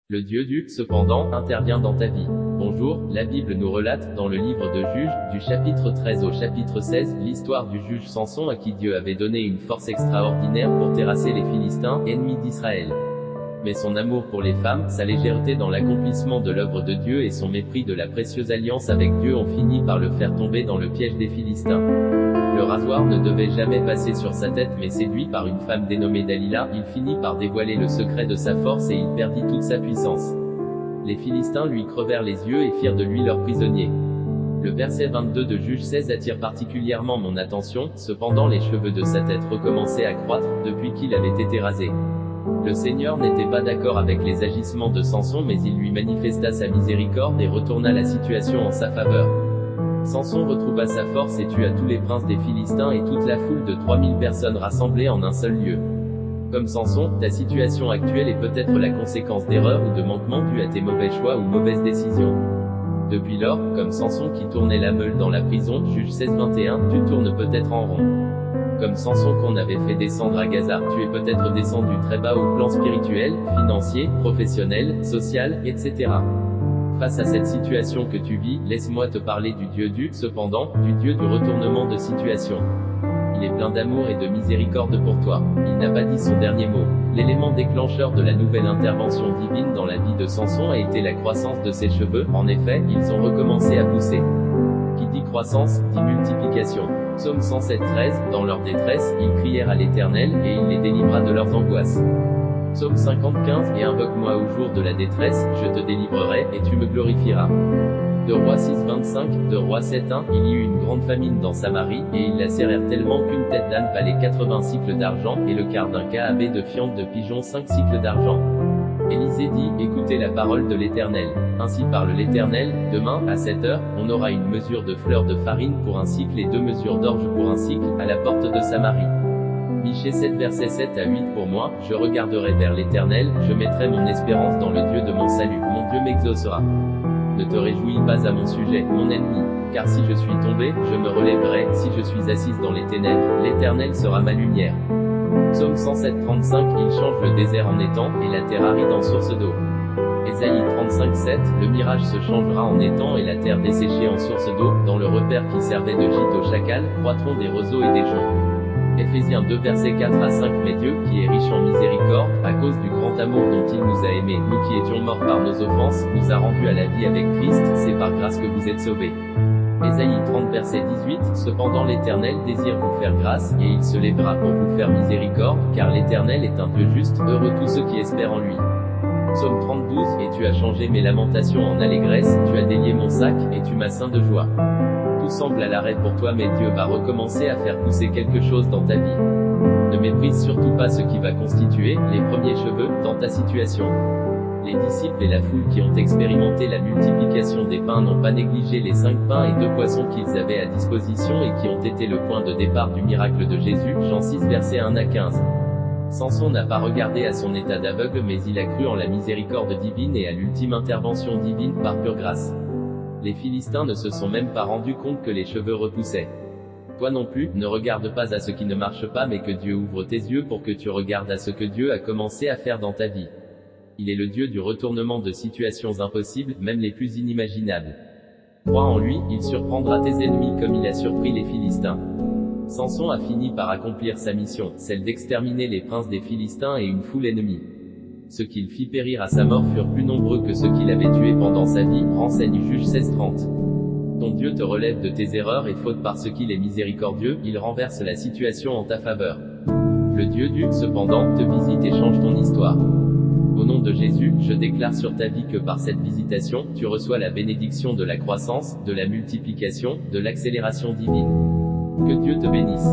Le Dieu du « cependant » intervient dans ta vie. Bonjour, la Bible nous relate, dans le livre de Juges, du chapitre 13 au chapitre 16, l'histoire du juge Samson à qui Dieu avait donné une force extraordinaire pour terrasser les Philistins, ennemis d'Israël. Mais son amour pour les femmes, sa légèreté dans l'accomplissement de l'œuvre de Dieu et son mépris de la précieuse alliance avec Dieu ont fini par le faire tomber dans le piège des Philistins. Le rasoir ne devait jamais passer sur sa tête, mais séduit par une femme dénommée Dalila, il finit par dévoiler le secret de sa force et il perdit toute sa puissance. Les Philistins lui crevèrent les yeux et firent de lui leur prisonnier. Le verset 22 de Juges 16 attire particulièrement mon attention, cependant les cheveux de sa tête recommençaient à croître, depuis qu'il avait été rasé. Le Seigneur n'était pas d'accord avec les agissements de Samson, mais il lui manifesta sa miséricorde et retourna la situation en sa faveur. Samson retrouva sa force et tua tous les princes des Philistins et toute la foule de 3000 personnes rassemblées en un seul lieu. Comme Samson, ta situation actuelle est peut-être la conséquence d'erreurs ou de manquements dus à tes mauvais choix ou mauvaises décisions. Depuis lors, comme Samson qui tournait la meule dans la prison, Juges 16-21, tu tournes peut-être en rond. Comme Samson qu'on avait fait descendre à Gaza, tu es peut-être descendu très bas au plan spirituel, financier, professionnel, social, etc. Face à cette situation que tu vis, laisse-moi te parler du Dieu du « cependant », du Dieu du retournement de situation. Il est plein d'amour et de miséricorde pour toi. Il n'a pas dit son dernier mot. L'élément déclencheur de la nouvelle intervention divine dans la vie de Samson a été la croissance de ses cheveux. En effet, ils ont recommencé à pousser. Qui dit croissance, dit multiplication. Psaume 107-13, dans leur détresse, ils crièrent à l'Éternel, et il les délivra de leurs angoisses. Psaume 50-15, et invoque-moi au jour de la détresse, je te délivrerai, et tu me glorifieras. De Rois 6-25, de Rois 7-1, il y eut une grande famine dans Samarie, et ils la serrèrent tellement qu'une tête d'âne valait 80 cycles d'argent, et le quart d'un cahabet de fientes de pigeon 5 cycles d'argent. Élisée dit, écoutez la parole de l'Éternel. Ainsi parle l'Éternel, demain, à 7 heures, on aura une mesure de fleur de farine pour un cycle et 2 mesures d'orge pour un cycle, à la porte de Samarie. Michée 7 versets 7 à 8 pour moi, je regarderai vers l'Éternel, je mettrai mon espérance dans le Dieu de mon salut, mon Dieu m'exaucera. Ne te réjouis pas à mon sujet, mon ennemi, car si je suis tombé, je me relèverai, si je suis assise dans les ténèbres, l'Éternel sera ma lumière. Psaume 107-35, il change le désert en étang, et la terre aride en source d'eau. Ésaïe 35-7, le mirage se changera en étang et la terre desséchée en source d'eau, dans le repère qui servait de gîte aux chacals, croîtront des roseaux et des joncs. Éphésiens 2 versets 4 à 5, mais Dieu, qui est riche en miséricorde, à cause du grand amour dont il nous a aimés, nous qui étions morts par nos offenses, nous a rendus à la vie avec Christ, c'est par grâce que vous êtes sauvés. Ésaïe 30 verset 18, cependant l'Éternel désire vous faire grâce, et il se lèvera pour vous faire miséricorde, car l'Éternel est un Dieu juste, heureux tous ceux qui espèrent en lui. Psaume 32, et tu as changé mes lamentations en allégresse, tu as délié mon sac, et tu m'as ceint de joie. Tout semble à l'arrêt pour toi, mais Dieu va recommencer à faire pousser quelque chose dans ta vie. Ne méprise surtout pas ce qui va constituer les premiers cheveux dans ta situation. Les disciples et la foule qui ont expérimenté la multiplication des pains n'ont pas négligé les 5 pains et 2 poissons qu'ils avaient à disposition et qui ont été le point de départ du miracle de Jésus, Jean 6 versets 1 à 15. Samson n'a pas regardé à son état d'aveugle, mais il a cru en la miséricorde divine et à l'ultime intervention divine par pure grâce. Les Philistins ne se sont même pas rendus compte que les cheveux repoussaient. Toi non plus, ne regarde pas à ce qui ne marche pas, mais que Dieu ouvre tes yeux pour que tu regardes à ce que Dieu a commencé à faire dans ta vie. Il est le Dieu du retournement de situations impossibles, même les plus inimaginables. Crois en lui, il surprendra tes ennemis comme il a surpris les Philistins. Samson a fini par accomplir sa mission, celle d'exterminer les princes des Philistins et une foule ennemie. Ceux qu'il fit périr à sa mort furent plus nombreux que ceux qu'il avait tués pendant sa vie, renseigne Juges 16-30. Ton Dieu te relève de tes erreurs et faute parce qu'il est miséricordieux, il renverse la situation en ta faveur. Le Dieu du « cependant » te visite et change ton histoire. Au nom de Jésus, je déclare sur ta vie que par cette visitation, tu reçois la bénédiction de la croissance, de la multiplication, de l'accélération divine. Que Dieu te bénisse.